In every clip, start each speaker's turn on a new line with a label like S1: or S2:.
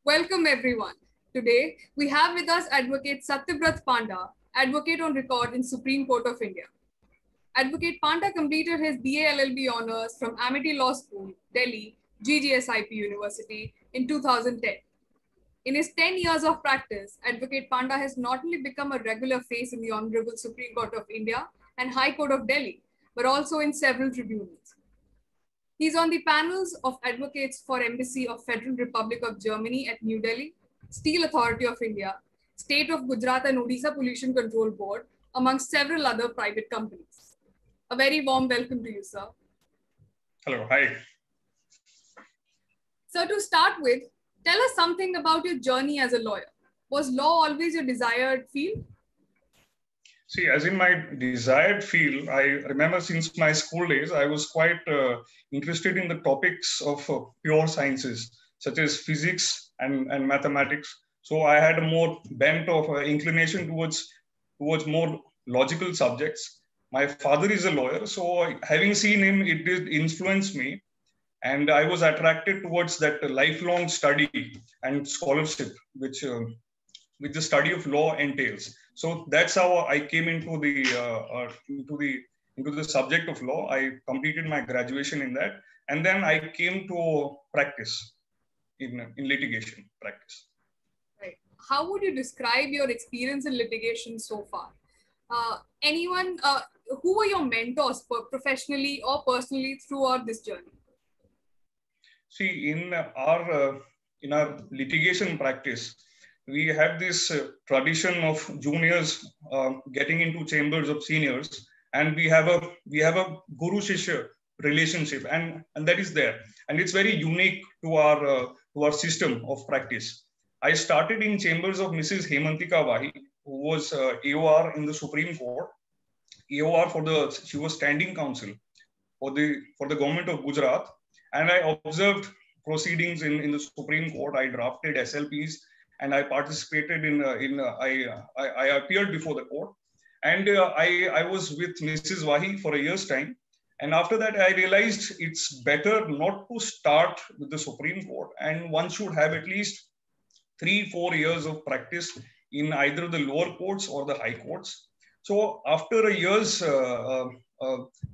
S1: Welcome everyone. Today we have with us Advocate Satyabrat Panda, advocate on record in Supreme Court of India. Advocate Panda completed his BA LLB honors from Amity Law School, Delhi, GGSIP University in 2010. In his 10 years of practice, Advocate Panda has not only become a regular face in the Honorable Supreme Court of India and High Court of Delhi, but also in several tribunals. He's on the panels of advocates for Embassy of Federal Republic of Germany at New Delhi, Steel Authority of India, State of Gujarat and Odisha Pollution Control Board, amongst several other private companies. A very warm welcome to you, sir.
S2: Hello, hi.
S1: So to start with, tell us something about your journey as a lawyer. Was law always your desired field?
S2: See, as in my desired field, I remember since my school days, I was quite interested in the topics of pure sciences, such as physics and mathematics. So I had a more bent of inclination towards more logical subjects. My father is a lawyer, so having seen him, it did influence me. And I was attracted towards that lifelong study and scholarship, which the study of law entails. So that's how I came into the subject of law. I completed my graduation in that, and then I came to practice in litigation practice.
S1: Right. How would you describe your experience in litigation so far? Who were your mentors professionally or personally throughout this journey?
S2: See, in our litigation practice, we have this tradition of juniors getting into chambers of seniors, and we have a guru shishya relationship, and that is there, and it's very unique to our system of practice. I started in chambers of Mrs. Hemantika Wahi, who was AOR in the Supreme Court. AOR she was standing counsel for the government of Gujarat, and I observed proceedings in the Supreme Court. I drafted SLPs, and I participated I appeared before the court, and I was with Mrs. Wahi for a year's time. And after that, I realized it's better not to start with the Supreme Court, and one should have at least 3-4 years of practice in either the lower courts or the high courts. So after a year's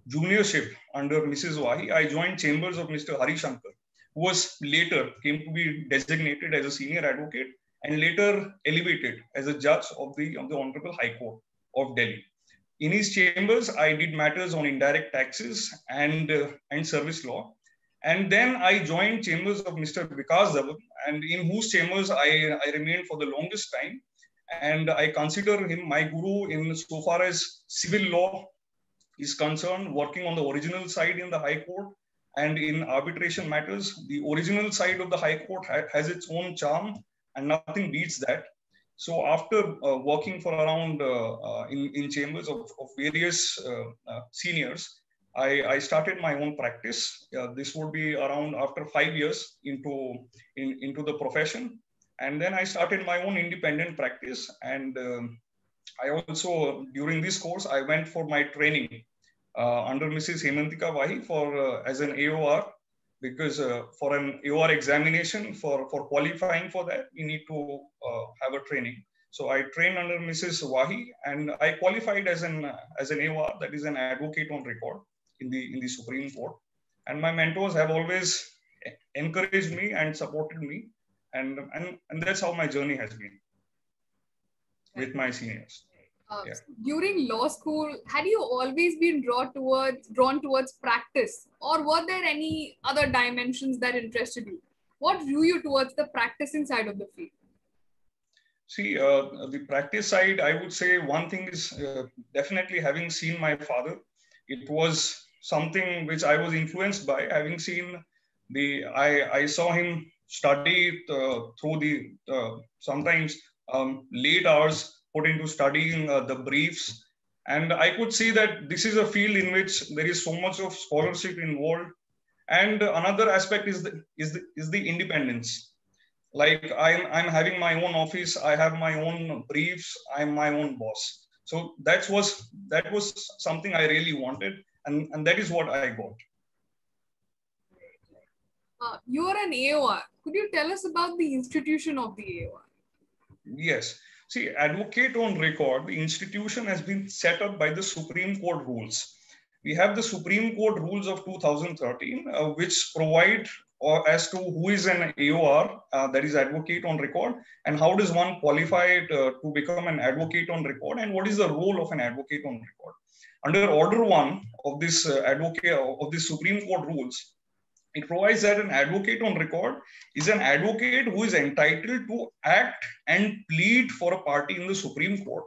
S2: juniorship under Mrs. Wahi, I joined chambers of Mr. Hari Shankar, who was later came to be designated as a senior advocate and later elevated as a judge of the Honorable High Court of Delhi. In his chambers, I did matters on indirect taxes and service law. And then I joined chambers of Mr. Vikas Dhawan, and in whose chambers I remained for the longest time. And I consider him my guru in so far as civil law is concerned, working on the original side in the High Court. And in arbitration matters, the original side of the High Court has its own charm, and nothing beats that. So after working for around in chambers of various seniors, I started my own practice. This would be around after 5 years into the profession. And then I started my own independent practice. And I also, during this course, I went for my training under Mrs. Hemantika Wahi as an AOR, because for an AOR examination, for qualifying for that, you need to have a training. So I trained under Mrs. Wahi, and I qualified as an AOR, that is an advocate on record in the Supreme Court. And my mentors have always encouraged me and supported me, and that's how my journey has been with my seniors.
S1: During law school, had you always been drawn towards practice, or were there any other dimensions that interested you? What drew you towards the practicing side of the field?
S2: See, the practice side, I would say one thing is definitely having seen my father. It was something which I was influenced by, having seen I saw him study through the sometimes late hours put into studying the briefs. And I could see that this is a field in which there is so much of scholarship involved. And another aspect is the independence. Like I'm having my own office, I have my own briefs, I'm my own boss. So that was something I really wanted, and that is what I got.
S1: You are an AOR. Could you tell us about the institution of the AOR?
S2: Yes. See, Advocate on Record, the institution has been set up by the Supreme Court rules. We have the Supreme Court rules of 2013, which provide as to who is an AOR, that is Advocate on Record, and how does one qualify to become an Advocate on Record, and what is the role of an Advocate on Record. Under Order 1 of this Supreme Court rules, it provides that an advocate on record is an advocate who is entitled to act and plead for a party in the Supreme Court.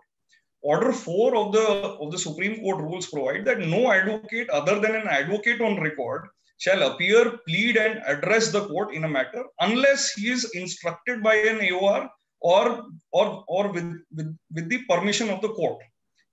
S2: Order 4 of the Supreme Court rules provide that no advocate other than an advocate on record shall appear, plead, and address the court in a matter unless he is instructed by an AOR or with the permission of the court.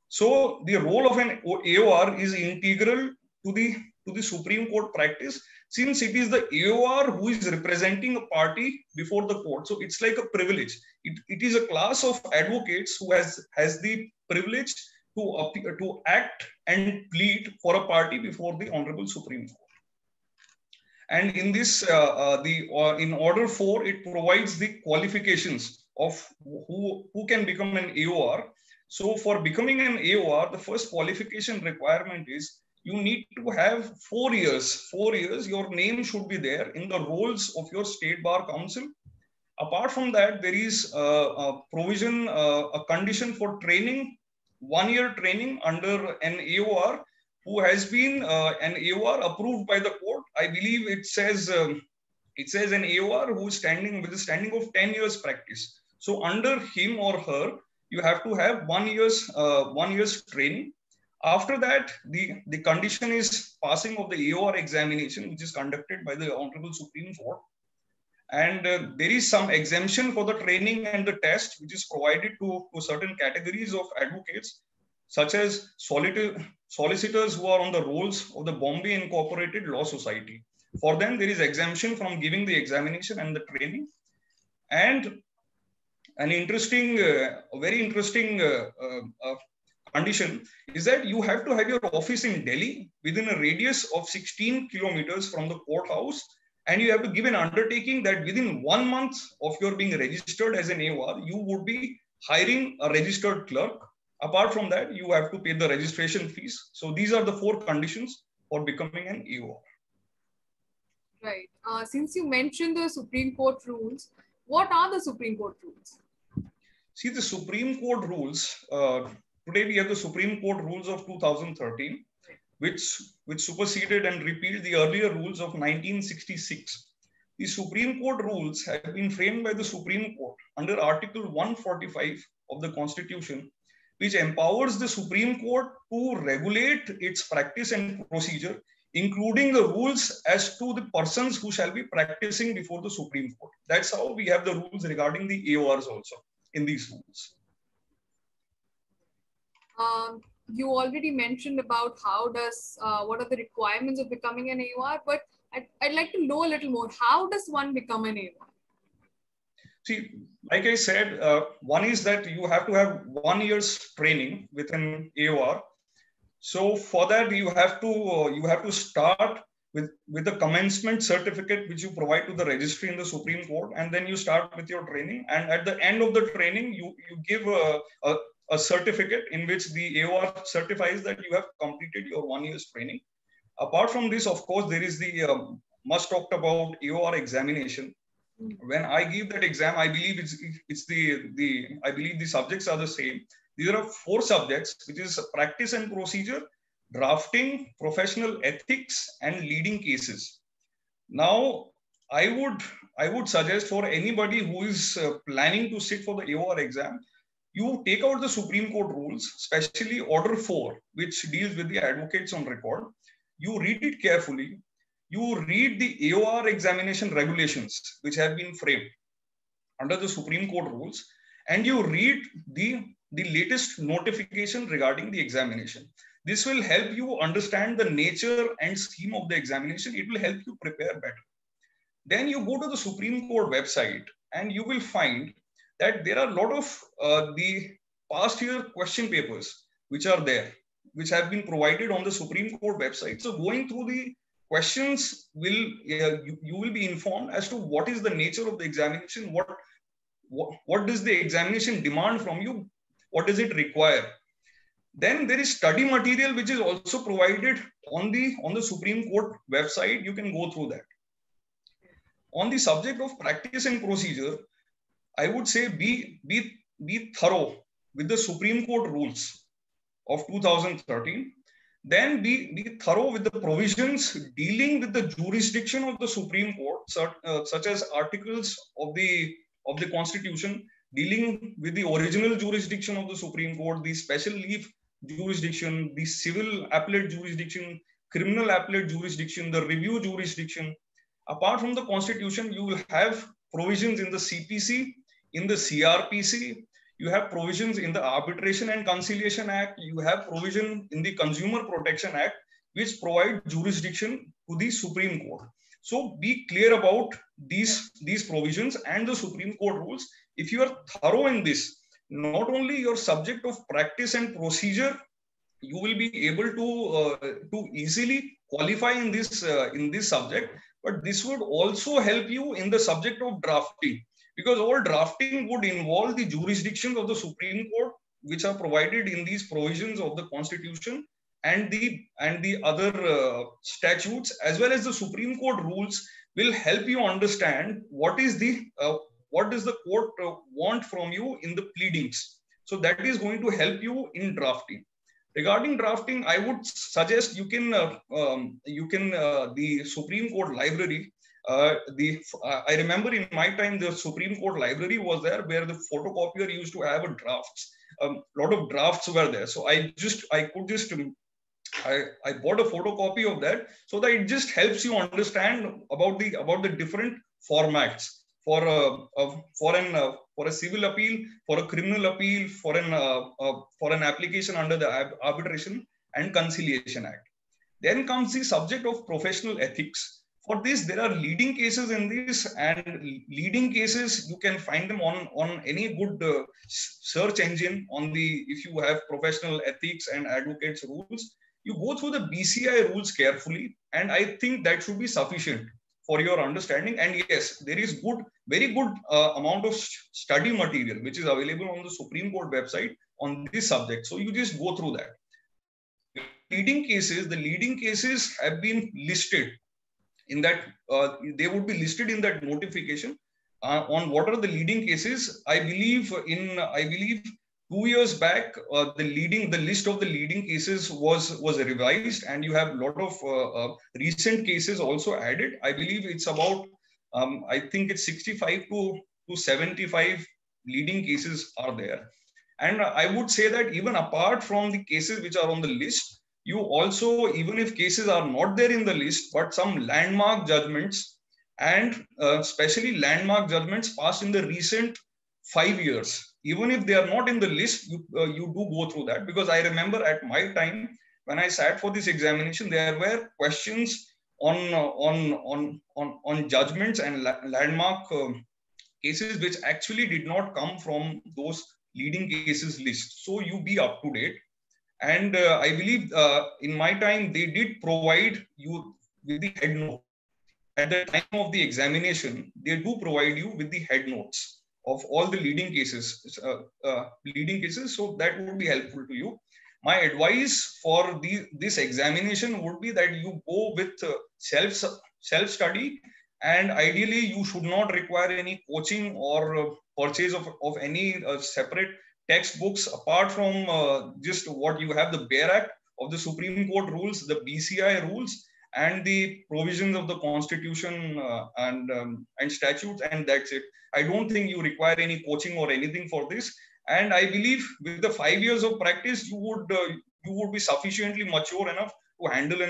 S2: So the role of an AOR is integral to the Supreme Court practice, since it is the AOR who is representing a party before the court. So it's like a privilege. It is a class of advocates who has the privilege to act and plead for a party before the Honorable Supreme Court. And in this, in Order 4, it provides the qualifications of who can become an AOR. So for becoming an AOR, the first qualification requirement is you need to have 4 years. 4 years, your name should be there in the rolls of your State Bar Council. Apart from that, there is a provision, a condition for training, 1 year training under an AOR who has been an AOR approved by the court. I believe it says an AOR who is standing with a standing of 10 years practice. So under him or her, you have to have 1 year's training. After that, the condition is passing of the AOR examination, which is conducted by the Honorable Supreme Court. And there is some exemption for the training and the test, which is provided to certain categories of advocates, such as solicitors who are on the rolls of the Bombay Incorporated Law Society. For them, there is exemption from giving the examination and the training. And an interesting, very interesting condition is that you have to have your office in Delhi within a radius of 16 kilometers from the courthouse, and you have to give an undertaking that within 1 month of your being registered as an AOR, you would be hiring a registered clerk. Apart from that, you have to pay the registration fees. So these are the 4 conditions for becoming an AOR.
S1: Right. Since you mentioned the Supreme Court rules, what are the Supreme Court rules?
S2: See, the Supreme Court rules, today we have the Supreme Court rules of 2013, which superseded and repealed the earlier rules of 1966. The Supreme Court rules have been framed by the Supreme Court under Article 145 of the Constitution, which empowers the Supreme Court to regulate its practice and procedure, including the rules as to the persons who shall be practicing before the Supreme Court. That's how we have the rules regarding the AORs also in these rules.
S1: You already mentioned about what are the requirements of becoming an AOR, but I'd like to know a little more. How does one become an AOR?
S2: See, like I said, one is that you have to have 1 year's training with an AOR. So for that, you have to start with the commencement certificate, which you provide to the registry in the Supreme Court, and then you start with your training. And at the end of the training, you give a certificate in which the AOR certifies that you have completed your 1 year's training. Apart from this, of course, there is the much talked about AOR examination. When I give that exam, I believe I believe the subjects are the same. These are 4 subjects, which is practice and procedure, drafting, professional ethics, and leading cases. Now, I would suggest for anybody who is planning to sit for the AOR exam, you take out the Supreme Court rules, especially Order 4, which deals with the advocates on record. You read it carefully. You read the AOR examination regulations, which have been framed under the Supreme Court rules, and you read the latest notification regarding the examination. This will help you understand the nature and scheme of the examination. It will help you prepare better. Then you go to the Supreme Court website, and you will find that there are a lot of the past year question papers which are there, which have been provided on the Supreme Court website. So going through questions will, you will be informed as to what is the nature of the examination, what does the examination demand from you, what does it require. Then there is study material which is also provided on the Supreme Court website. You can go through that. On the subject of practice and procedure, I would say be thorough with the Supreme Court rules of 2013. Then be thorough with the provisions dealing with the jurisdiction of the Supreme Court, such as articles of the Constitution dealing with the original jurisdiction of the Supreme Court, the special leave jurisdiction, the civil appellate jurisdiction, criminal appellate jurisdiction, the review jurisdiction. Apart from the Constitution, you will have provisions in the CPC, in the CRPC, you have provisions in the Arbitration and Conciliation Act, you have provision in the Consumer Protection Act, which provide jurisdiction to the Supreme Court. So be clear about these provisions and the Supreme Court rules. If you are thorough in this, not only your subject of practice and procedure, you will be able to easily qualify in this subject, but this would also help you in the subject of drafting, because all drafting would involve the jurisdictions of the Supreme Court, which are provided in these provisions of the Constitution and the other statutes, as well as the Supreme Court rules, will help you understand what does the court want from you in the pleadings. So that is going to help you in drafting. Regarding drafting, I would suggest you can the Supreme Court library. I remember in my time the Supreme Court library was there, where the photocopier used to have a drafts. A lot of drafts were there, so I bought a photocopy of that, so that it just helps you understand about the different formats for a civil appeal, for a criminal appeal, for an application under the Arbitration and Conciliation Act. Then comes the subject of professional ethics. For this, there are leading cases in this, and leading cases, you can find them on any good search engine. If you have professional ethics and advocates rules, you go through the BCI rules carefully, and I think that should be sufficient for your understanding. And yes, there is very good amount of study material which is available on the Supreme Court website on this subject. So you just go through that. The leading cases have been listed in that, they would be listed in that notification on what are the leading cases. I believe 2 years back, the list of the leading cases was revised, and you have a lot of recent cases also added. I believe it's about, I think it's 65 to 75 leading cases are there. And I would say that even apart from the cases which are on the list, you also, even if cases are not there in the list, but some landmark judgments, and especially landmark judgments passed in the recent 5 years, even if they are not in the list, you do go through that. Because I remember at my time, when I sat for this examination, there were questions on judgments and landmark cases which actually did not come from those leading cases list. So you be up to date. And I believe in my time, they did provide you with the head note. At the time of the examination, they do provide you with the head notes of all the leading cases. So that would be helpful to you. My advice for this examination would be that you go with self-study, and ideally you should not require any coaching or purchase of any separate textbooks apart from just what you have, the bare act of the Supreme Court rules, the BCI rules, and the provisions of the Constitution and statutes, and that's it. I don't think you require any coaching or anything for this. And I believe with the 5 years of practice, you would be sufficiently mature enough to handle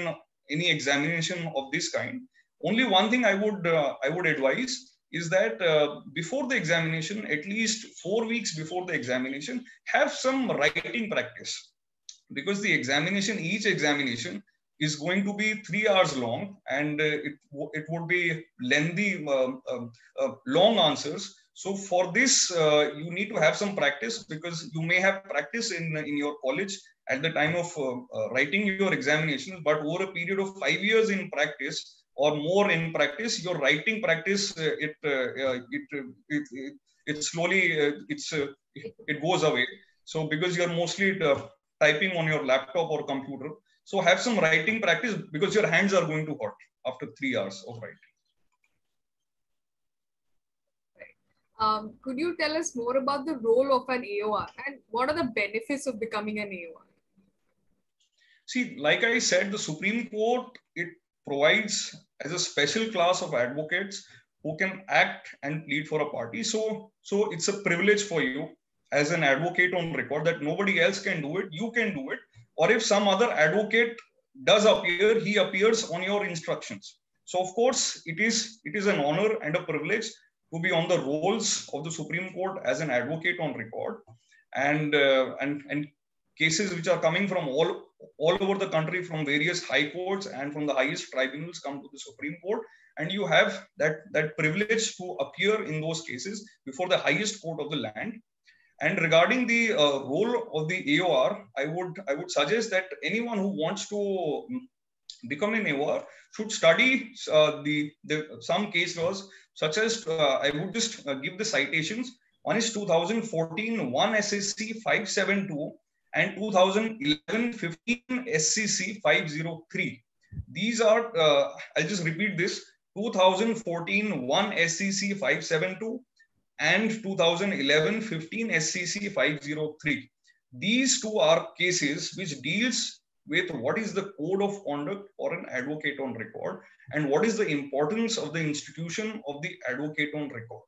S2: any examination of this kind. Only one thing I would advise is that before the examination, at least 4 weeks before the examination, have some writing practice, because each examination is going to be 3 hours long, and it would be lengthy, long answers. So for this, you need to have some practice, because you may have practice in your college at the time of writing your examinations, but over a period of 5 years in practice or more in practice, your writing practice, it slowly, it goes away. So because you're mostly typing on your laptop or computer, so have some writing practice, because your hands are going to hurt after 3 hours of writing.
S1: Could you tell us more about the role of an AOR and what are the benefits of becoming an AOR?
S2: See, like I said, the Supreme Court, it provides as a special class of advocates who can act and plead for a party. So it's a privilege for you as an advocate on record that nobody else can do it. You can do it. Or if some other advocate does appear, he appears on your instructions. So of course, it is an honor and a privilege to be on the rolls of the Supreme Court as an advocate on record, and cases which are coming from all over the country, from various high courts and from the highest tribunals, come to the Supreme Court, and you have that privilege to appear in those cases before the highest court of the land. And regarding the role of the AOR, I would suggest that anyone who wants to become an AOR should study some case laws, such as I would just give the citations. One is 2014 1 SSC 572 and 2011-15 SCC 503. These are, I'll just repeat this, 2014 1 SCC 572 and 2011-15 SCC 503. These two are cases which deals with what is the code of conduct for an advocate on record and what is the importance of the institution of the advocate on record.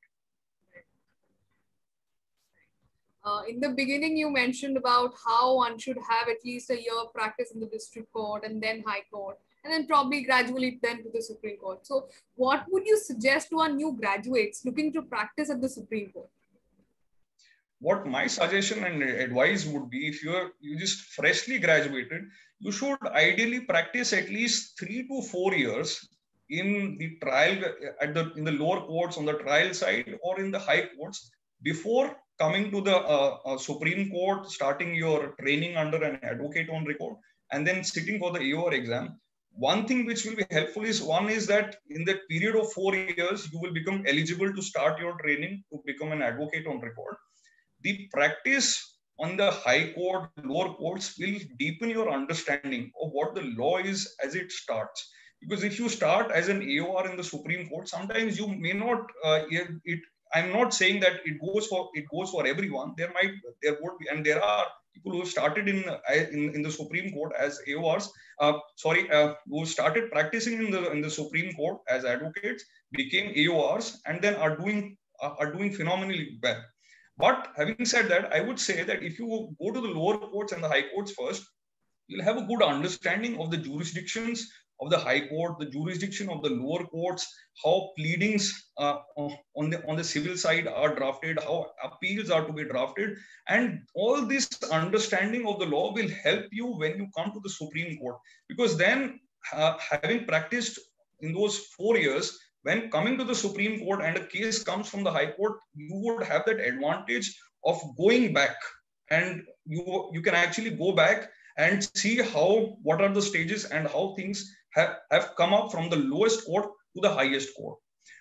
S1: In the beginning, you mentioned about how one should have at least a year of practice in the district court and then high court, and then probably gradually then to the Supreme Court. So what would you suggest to our new graduates looking to practice at the Supreme Court?
S2: What my suggestion and advice would be, if you just freshly graduated, you should ideally practice at least 3 to 4 years in the trial, in the lower courts on the trial side or in the high courts, before coming to the Supreme Court, starting your training under an advocate on record, and then sitting for the AOR exam. One thing which will be helpful is, one is that in the period of 4 years, you will become eligible to start your training to become an advocate on record. The practice on the high court, lower courts will deepen your understanding of what the law is as it starts. Because if you start as an AOR in the Supreme Court, sometimes you may not, I'm not saying that it goes for everyone. There would be, and there are people who started in the Supreme Court as AORs, who started practicing in the Supreme Court as advocates, became AORs, and then are doing phenomenally well. But having said that, I would say that if you go to the lower courts and the high courts first, you'll have a good understanding of the jurisdictions of the high court, the jurisdiction of the lower courts, how pleadings on the civil side are drafted, how appeals are to be drafted, and all this understanding of the law will help you when you come to the Supreme Court. Because then, having practiced in those 4 years, when coming to the Supreme Court and a case comes from the High Court, you would have that advantage of going back, and you can actually go back and see what are the stages and how things have come up from the lowest court to the highest court.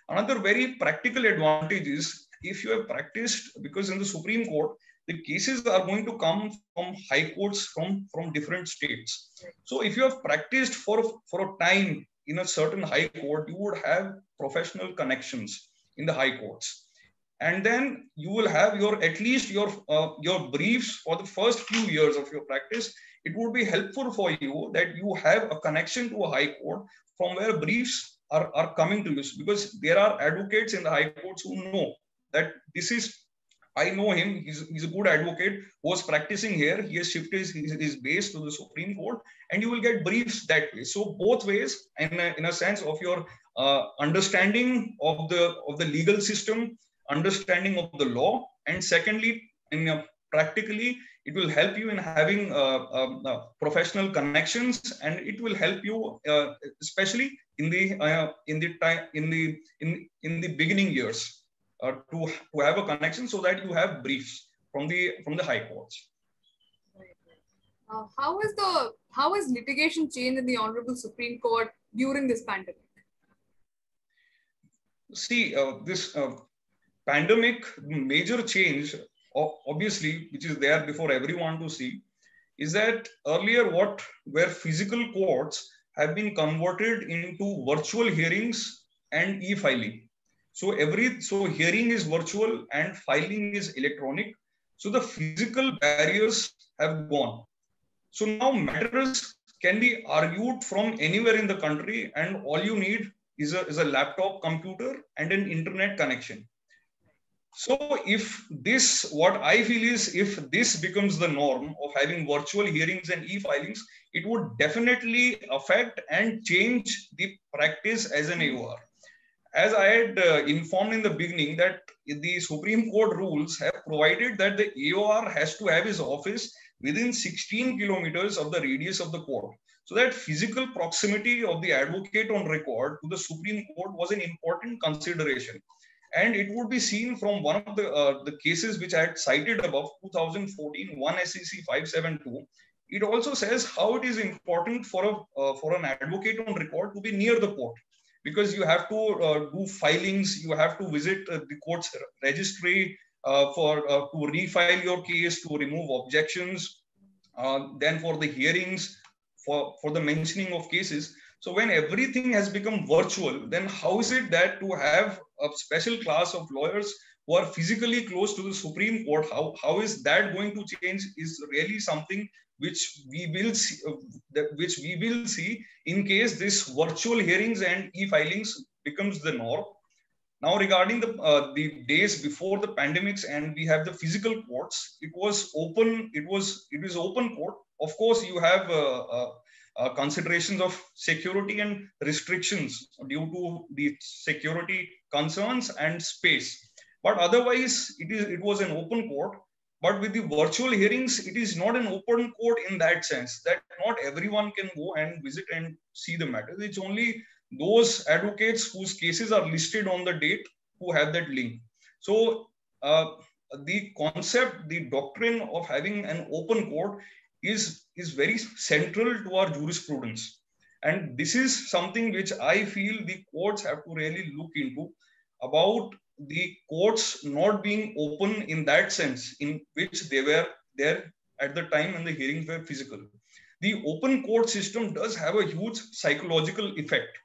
S2: Another very practical advantage is, if you have practiced, because in the Supreme Court, the cases are going to come from high courts from different states. So if you have practiced for a time in a certain high court, you would have professional connections in the high courts. And then you will have at least your briefs for the first few years of your practice. It would be helpful for you that you have a connection to a high court from where briefs are coming to you, because there are advocates in the high courts who know that I know him, he's a good advocate who was practicing here, he has shifted his base to the Supreme Court, and you will get briefs that way. So both ways, in a sense of your understanding of the legal system, understanding of the law, and secondly, practically, it will help you in having professional connections, and it will help you especially in the beginning years. to have a connection so that you have briefs from the high courts.
S1: How has litigation changed in the Honorable Supreme Court during this pandemic?
S2: See, this pandemic major change, obviously, which is there before everyone to see, is that earlier what were physical courts have been converted into virtual hearings and e-filing. So hearing is virtual and filing is electronic. So the physical barriers have gone. So now matters can be argued from anywhere in the country, and all you need is a laptop computer and an internet connection. So what I feel is, if this becomes the norm of having virtual hearings and e-filings, it would definitely affect and change the practice as an AOR. As I had informed in the beginning, that the Supreme Court rules have provided that the AOR has to have his office within 16 kilometers of the radius of the court. So that physical proximity of the advocate on record to the Supreme Court was an important consideration. And it would be seen from one of the cases which I had cited above, 2014, 1 SEC 572. It also says how it is important for an advocate on record to be near the court, because you have to do filings, you have to visit the court's registry to refile your case, to remove objections, then for the hearings, for the mentioning of cases. So when everything has become virtual, then how is it that to have a special class of lawyers who are physically close to the Supreme Court, how is that going to change is really something which we will see in case this virtual hearings and e-filings becomes the norm. Now, regarding the days before the pandemics and we have the physical courts, it was open. It is open court. Of course, you have considerations of security and restrictions due to the security concerns and space. But otherwise, it was an open court. But with the virtual hearings, it is not an open court in that sense, that not everyone can go and visit and see the matters. It's only those advocates whose cases are listed on the date who have that link. So the concept, the doctrine of having an open court is very central to our jurisprudence. And this is something which I feel the courts have to really look into, about the courts not being open in that sense in which they were there at the time when the hearings were physical. The open court system does have a huge psychological effect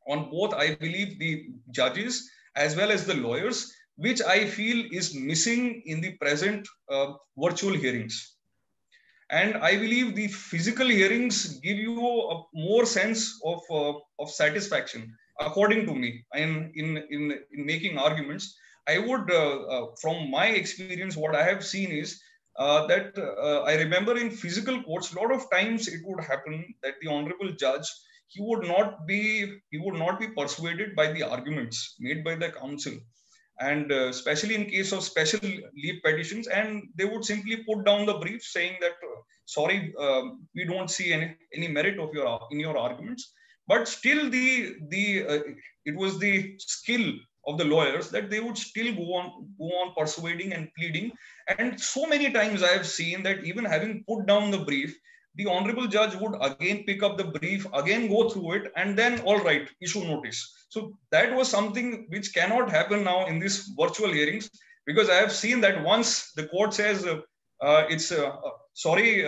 S2: on both, I believe, the judges as well as the lawyers, which I feel is missing in the present virtual hearings. And I believe the physical hearings give you a more sense of satisfaction, according to me. In making arguments, I would, from my experience, what I have seen is that I remember in physical courts, a lot of times it would happen that the honorable judge, he would not be persuaded by the arguments made by the counsel. And especially in case of special leave petitions, and they would simply put down the brief saying that, sorry, we don't see any merit of in your arguments. But still it was the skill of the lawyers that they would still go on persuading and pleading. And so many times I have seen that even having put down the brief, the honorable judge would again pick up the brief, again go through it, and then, all right, issue notice. So that was something which cannot happen now in these virtual hearings, because I have seen that once the court says, sorry,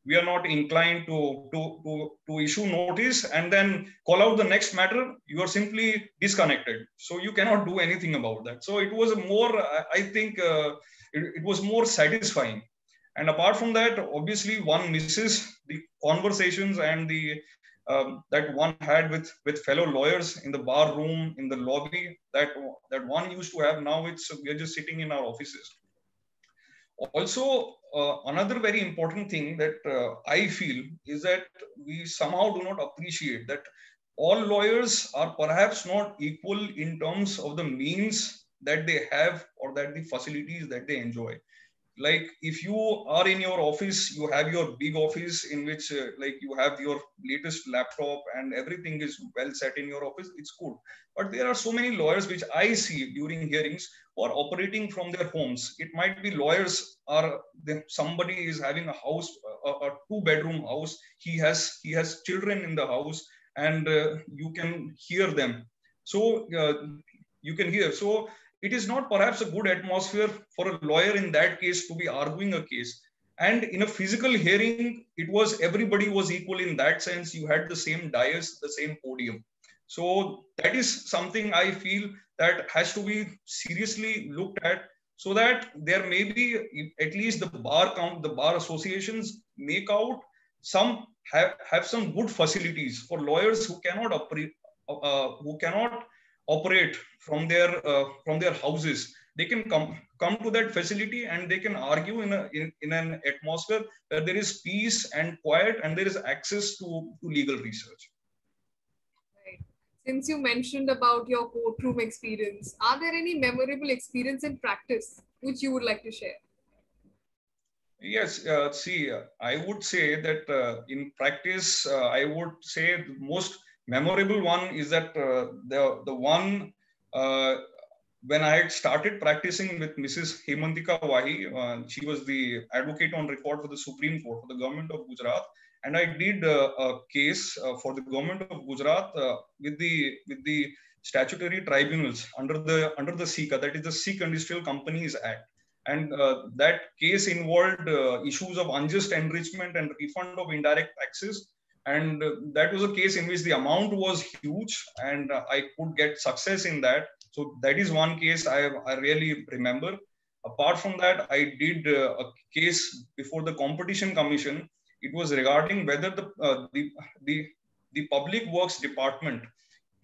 S2: we are not inclined to issue notice, and then call out the next matter, you are simply disconnected. So you cannot do anything about that. So it was more, I think, it was more satisfying. And apart from that, obviously, one misses the conversations and the that one had with fellow lawyers in the bar room, in the lobby, that one used to have. Now we are just sitting in our offices. Also, another very important thing that I feel is that we somehow do not appreciate that all lawyers are perhaps not equal in terms of the means that they have or that the facilities that they enjoy. like if you are in your office, you have your big office in which like you have your latest laptop and everything is well set in your office, it's good. But there are so many lawyers which I see during hearings who are operating from their homes. It might be lawyers are somebody is having a house, a 2-bedroom house. He has children in the house, and you can hear them. So you can hear. So it is not perhaps a good atmosphere for a lawyer in that case to be arguing a case. And in a physical hearing, it was everybody was equal in that sense. You had the same dais, the same podium. So that is something I feel that has to be seriously looked at, so that there may be at least the bar associations make out some have some good facilities for lawyers who cannot operate from their houses. They can come to that facility and they can argue in an atmosphere where there is peace and quiet and there is access to legal research.
S1: Right. Since you mentioned about your courtroom experience, are there any memorable experience in practice which you would like to share?
S2: Yes, I would say that in practice, I would say the most memorable one is that the one when I had started practicing with Mrs. Hemantika Wahi. She was the advocate on record for the Supreme Court for the government of Gujarat, and I did a case for the government of Gujarat with the statutory tribunals under the SICA, that is the Sikh Industrial Companies Act. And that case involved issues of unjust enrichment and refund of indirect taxes. And that was a case in which the amount was huge, and I could get success in that. So that is one case I really remember. Apart from that, I did a case before the Competition Commission. It was regarding whether the Public Works Department,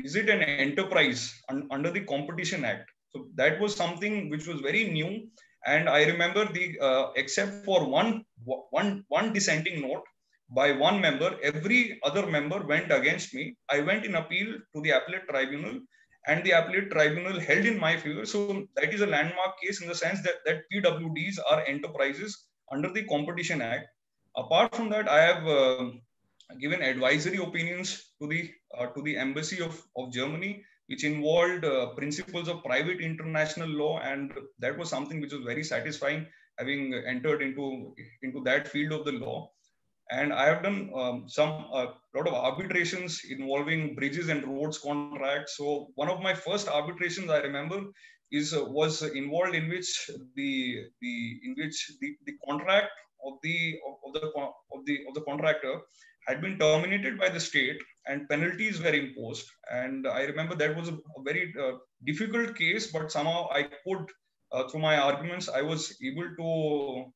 S2: is it an enterprise under the Competition Act? So that was something which was very new. And I remember except for one dissenting note by one member, every other member went against me. I went in appeal to the appellate tribunal, and the appellate tribunal held in my favor. So that is a landmark case in the sense that PWDs are enterprises under the Competition Act. Apart from that, I have given advisory opinions to the embassy of Germany, which involved principles of private international law, and that was something which was very satisfying, having entered into that field of the law. And I have done a lot of arbitrations involving bridges and roads contracts. So one of my first arbitrations I remember was involved in which the contract of the contractor had been terminated by the state and penalties were imposed. And I remember that was a very difficult case, but somehow I could, through my arguments, I was able to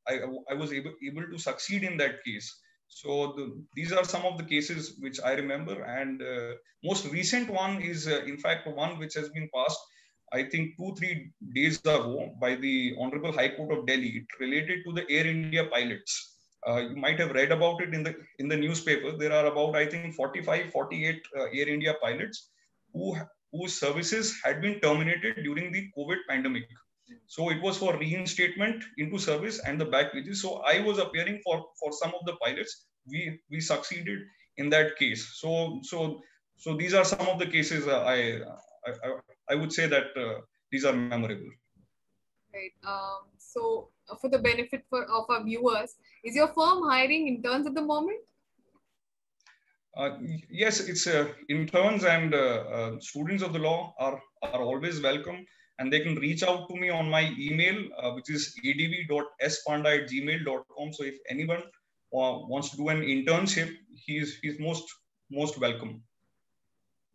S2: succeed in that case. So these are some of the cases which I remember. And most recent one is, in fact, one which has been passed, I think 2-3 days ago by the Honorable High Court of Delhi. It related to the Air India pilots. You might have read about it in the newspaper. There are about, I think, 48 Air India pilots whose services had been terminated during the COVID pandemic. So it was for reinstatement into service and the back wages. So I was appearing for some of the pilots. We succeeded in that case. So these are some of the cases I would say that these are memorable.
S1: Right. So for the benefit of our viewers, is your firm hiring interns at the moment?
S2: Yes, it's interns and students of the law are always welcome, and they can reach out to me on my email, which is adv.spanda@gmail.com. So if anyone wants to do an internship, he's most welcome.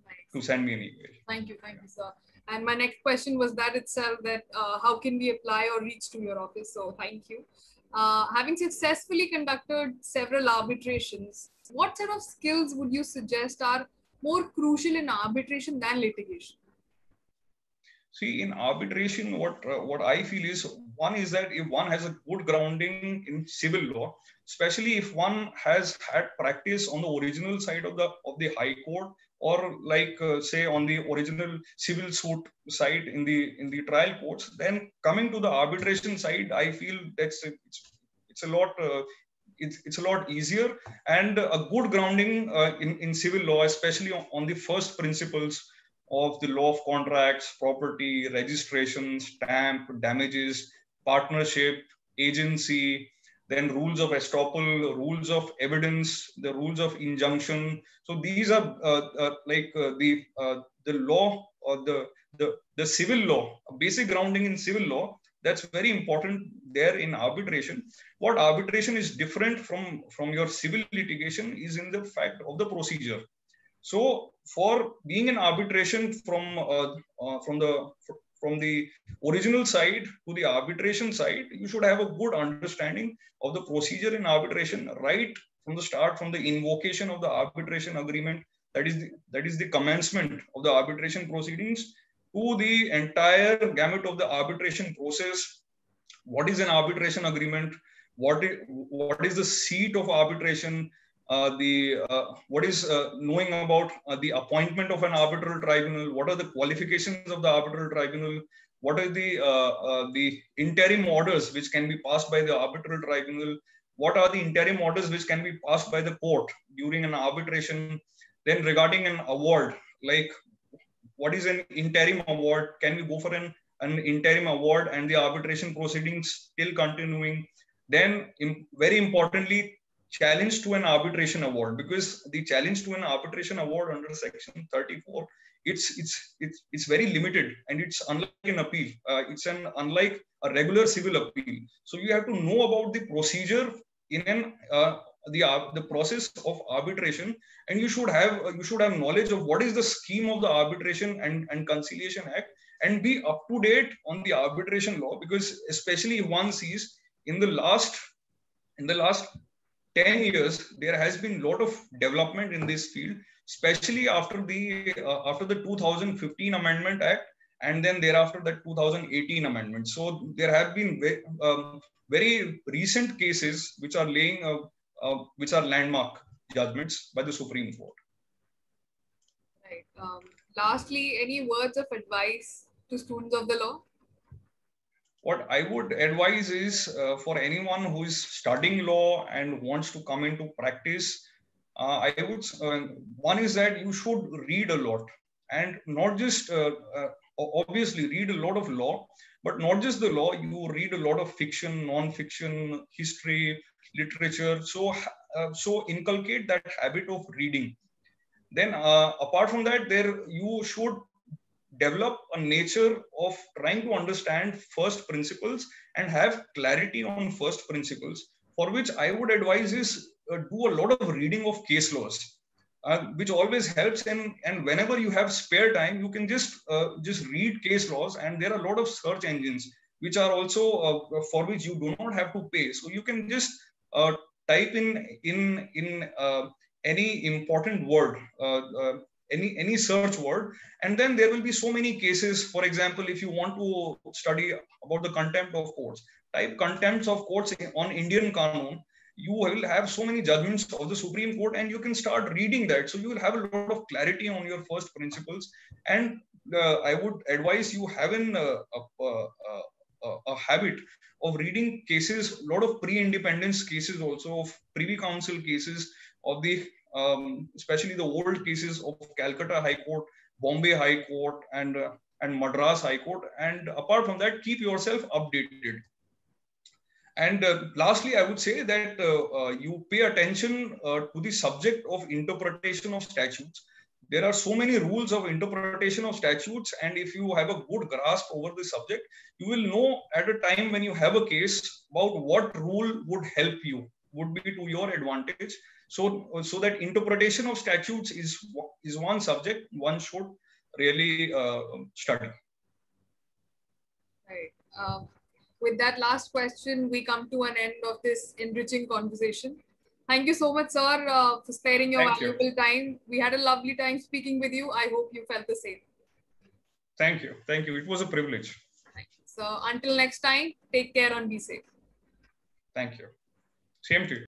S2: Nice. To send me an email.
S1: Thank you, sir. And my next question was that itself, that how can we apply or reach to your office? So thank you. Having successfully conducted several arbitrations, what set of skills would you suggest are more crucial in arbitration than litigation?
S2: See, in arbitration, what I feel is, one is that if one has a good grounding in civil law, especially if one has had practice on the original side of the High Court, or like say on the original civil suit side in the trial courts, then coming to the arbitration side, I feel it's a lot. It's a lot easier, and a good grounding in civil law, especially on the first principles of the law of contracts, property, registration, stamp, damages, partnership, agency, then rules of estoppel, rules of evidence, the rules of injunction. So these are the law, or the civil law, basic grounding in civil law. That's very important there in arbitration. What arbitration is different from your civil litigation is in the fact of the procedure. So for being in arbitration from the original side to the arbitration side, you should have a good understanding of the procedure in arbitration right from the start, from the invocation of the arbitration agreement, that is the commencement of the arbitration proceedings, to the entire gamut of the arbitration process. What is an arbitration agreement? What is the seat of arbitration? What is knowing about the appointment of an arbitral tribunal? What are the qualifications of the arbitral tribunal? What are the interim orders which can be passed by the arbitral tribunal? What are the interim orders which can be passed by the court during an arbitration? Then regarding an award, like what is an interim award? Can we go for an interim award and the arbitration proceedings still continuing? Then very importantly, challenge to an arbitration award, because the challenge to an arbitration award under section 34, it's very limited, and it's unlike an appeal. It's unlike a regular civil appeal. So you have to know about the procedure in the process of arbitration, and you should have knowledge of what is the scheme of the Arbitration and Conciliation Act, and be up to date on the arbitration law, because especially one sees in the last 10 years there has been a lot of development in this field, especially after the 2015 Amendment Act, and then thereafter the 2018 amendment. So there have been very recent cases which are which are landmark judgments by the Supreme Court.
S1: Right. Lastly, any words of advice to students of the law?
S2: What I would advise is for anyone who is studying law and wants to come into practice, I would one is that you should read a lot, and not just obviously read a lot of law, but not just the law. You read a lot of fiction, non-fiction, history, literature. So inculcate that habit of reading. Then apart from that, you should develop a nature of trying to understand first principles and have clarity on first principles, for which I would advise is do a lot of reading of case laws, which always helps. And whenever you have spare time, you can just read case laws, and there are a lot of search engines which are also for which you do not have to pay. So you can just type in any important word, any search word, and then there will be so many cases. For example, if you want to study about the contempt of courts, type contempts of courts on Indian Qanun. You will have so many judgments of the Supreme Court, and you can start reading that. So you will have a lot of clarity on your first principles. And I would advise you have a habit of reading cases, a lot of pre-independence cases, also of Privy Council cases, of the especially the old cases of Calcutta High Court, Bombay High Court, and Madras High Court. And apart from that, keep yourself updated. And lastly, I would say that you pay attention to the subject of interpretation of statutes. There are so many rules of interpretation of statutes, and if you have a good grasp over the subject, you will know at a time when you have a case about what rule would help you, would be to your advantage. So that interpretation of statutes is one subject one should really study.
S1: Right. With that last question, we come to an end of this enriching conversation. Thank you so much, sir, for sparing your valuable time. We had a lovely time speaking with you. I hope you felt the same.
S2: Thank you. Thank you. It was a privilege.
S1: So until next time, take care and be safe.
S2: Thank you. Same to you.